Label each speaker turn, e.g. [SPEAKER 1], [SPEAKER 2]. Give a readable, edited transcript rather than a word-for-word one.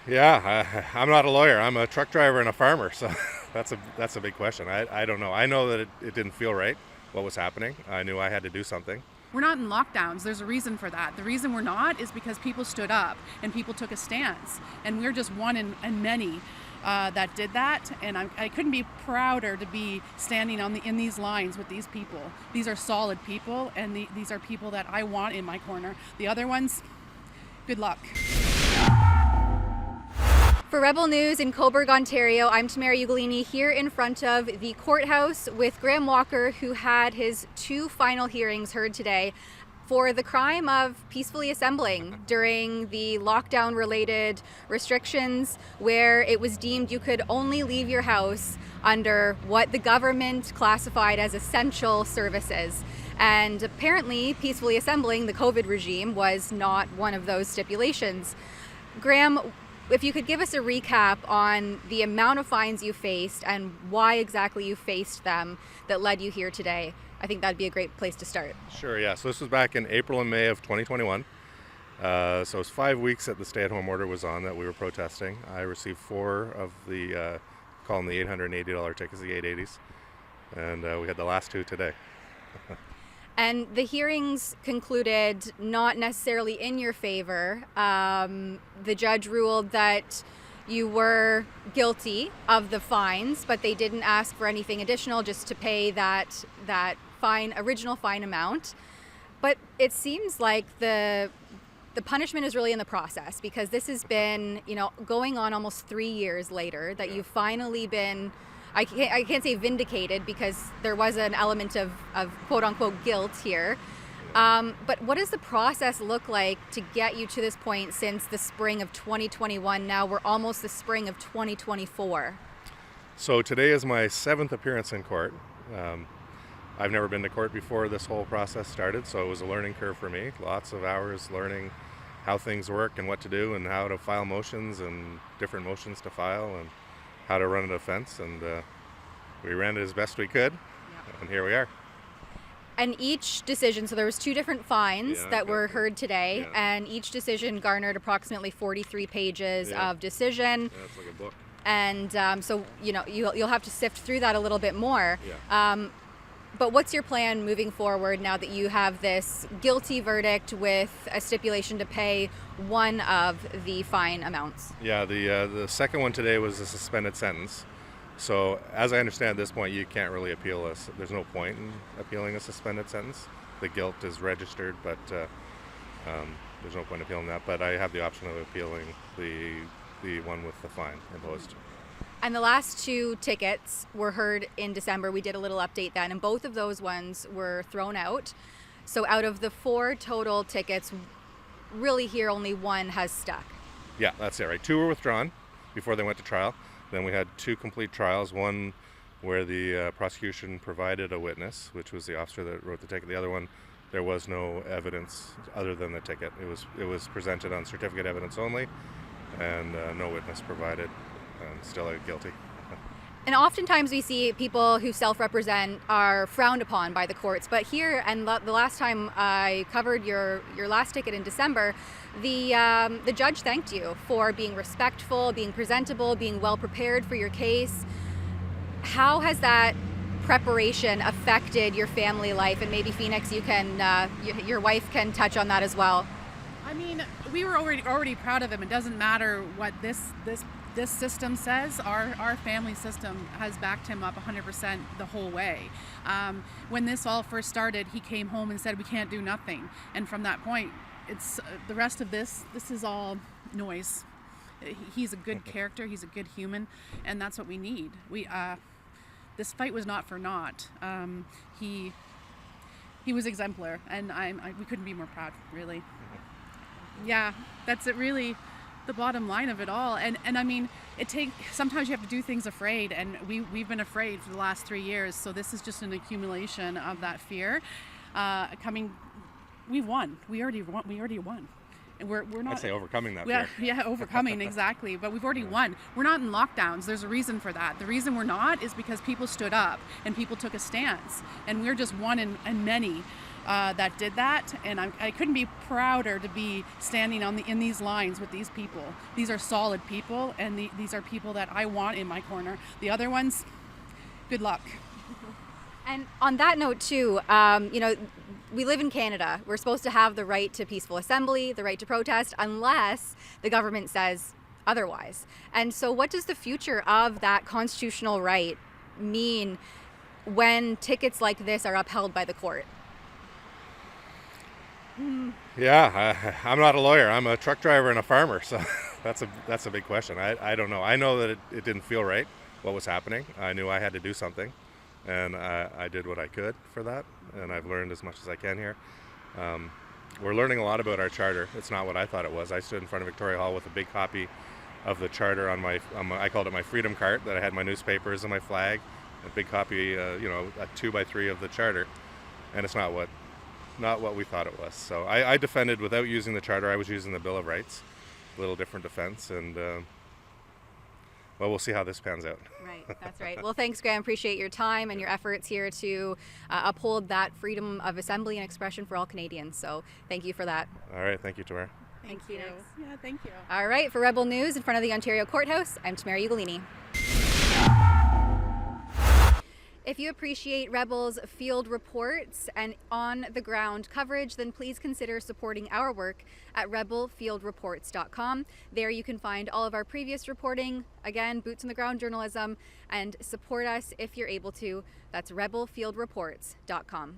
[SPEAKER 1] I'm not a lawyer. I'm a truck driver and a farmer, so that's a big question. I don't know. I know that it didn't feel right what was happening. I knew I had to do something.
[SPEAKER 2] We're not in lockdowns. There's a reason for that. The reason we're not is because people stood up and people took a stance. And we're just one in many that did that. And I couldn't be prouder to be standing in these lines with these people. These are solid people, and these are people that I want in my corner. The other ones, good luck.
[SPEAKER 3] For Rebel News in Cobourg, Ontario, I'm Tamara Ugolini here in front of the courthouse with Graham Walker, who had his 2 final hearings heard today for the crime of peacefully assembling during the lockdown-related restrictions, where it was deemed you could only leave your house under what the government classified as essential services. And apparently, peacefully assembling, the COVID regime, was not one of those stipulations. Graham, if you could give us a recap on the amount of fines you faced and why exactly you faced them that led you here today, I think that'd be a great place to start.
[SPEAKER 1] Sure, yeah. So this was back in April and May of 2021. So it was 5 weeks that the stay-at-home order was on that we were protesting. I received 4 of the, call them the $880 tickets, the 880s. And we had the last 2 today.
[SPEAKER 3] And the hearings concluded not necessarily in your favor. The judge ruled that you were guilty of the fines, but they didn't ask for anything additional, just to pay that original fine amount. But it seems like the punishment is really in the process, because this has been, going on almost 3 years later that you've finally been, I can't say vindicated, because there was an element of quote unquote guilt here. But what does the process look like to get you to this point since the spring of 2021? Now we're almost the spring of 2024.
[SPEAKER 1] So today is my 7th appearance in court. I've never been to court before this whole process started, so it was a learning curve for me. Lots of hours learning how things work and what to do and how to file motions and different motions to file and how to run a defense, and we ran it as best we could, and here we are.
[SPEAKER 3] And each decision, so there was 2 different fines that were heard today, and each decision garnered approximately 43 pages of decision.
[SPEAKER 1] Yeah, it's like a book.
[SPEAKER 3] And so you'll have to sift through that a little bit more. But what's your plan moving forward now that you have this guilty verdict with a stipulation to pay one of the fine amounts?
[SPEAKER 1] Yeah, the second one today was a suspended sentence. So as I understand at this point, you can't really appeal this. There's no point in appealing a suspended sentence. The guilt is registered, but there's no point in appealing that. But I have the option of appealing the one with the fine imposed.
[SPEAKER 3] And the last 2 tickets were heard in December. We did a little update then, and both of those ones were thrown out. So out of the 4 total tickets, really here only 1 has stuck.
[SPEAKER 1] Yeah, that's it, right. 2 were withdrawn before they went to trial. Then we had 2 complete trials, one where the prosecution provided a witness, which was the officer that wrote the ticket. The other one, there was no evidence other than the ticket. It was presented on certificate evidence only, and no witness provided. Still guilty.
[SPEAKER 3] And oftentimes we see people who self-represent are frowned upon by the courts, but here, and the last time I covered your last ticket in December, the judge thanked you for being respectful, being presentable, being well prepared for your case. How has that preparation affected your family life? And maybe Phoenix, you can, your wife can touch on that as well.
[SPEAKER 2] I mean, we were already proud of him. It doesn't matter what this system says. Our family system has backed him up 100% the whole way. When this all first started, he came home and said, we can't do nothing. And from that point, it's the rest of this is all noise. He's a good character. He's a good human. And that's what we need. This fight was not for naught. He was exemplar, and we couldn't be more proud, really. Yeah, that's it, really. The bottom line of it all. And I mean, sometimes you have to do things afraid, and we've been afraid for the last 3 years. So this is just an accumulation of that fear. We won. We already won. And we're not.
[SPEAKER 1] I'd say overcoming that fear.
[SPEAKER 2] Yeah, overcoming, exactly. But we've already won. We're not in lockdowns. There's a reason for that. The reason we're not is because people stood up and people took a stance. And we're just one in many that did that, and I couldn't be prouder to be standing in these lines with these people. These are solid people, and these are people that I want in my corner. The other ones, good luck.
[SPEAKER 3] And on that note too, we live in Canada. We're supposed to have the right to peaceful assembly, the right to protest, unless the government says otherwise. And so what does the future of that constitutional right mean when tickets like this are upheld by the court?
[SPEAKER 1] Yeah, I'm not a lawyer. I'm a truck driver and a farmer, so that's a big question. I don't know. I know that it didn't feel right what was happening. I knew I had to do something, and I did what I could for that, and I've learned as much as I can here. We're learning a lot about our charter. It's not what I thought it was. I stood in front of Victoria Hall with a big copy of the charter on my I called it my freedom cart, that I had my newspapers and my flag, a big copy, a 2x3 of the charter, and it's not what we thought it was. So I defended without using the charter. I was using the Bill of Rights, a little different defense, and well, we'll see how this pans out.
[SPEAKER 3] Right, that's right. Well, thanks, Graham. Appreciate your time and your efforts here to uphold that freedom of assembly and expression for all Canadians. So thank you for that.
[SPEAKER 1] All right, thank you, Tamara.
[SPEAKER 2] Thank you. Yeah, thank you.
[SPEAKER 3] All right, for Rebel News in front of the Ontario Courthouse, I'm Tamara Ugolini. If you appreciate Rebel's field reports and on-the-ground coverage, then please consider supporting our work at rebelfieldreports.com. There you can find all of our previous reporting, again, boots-on-the-ground journalism, and support us if you're able to. That's rebelfieldreports.com.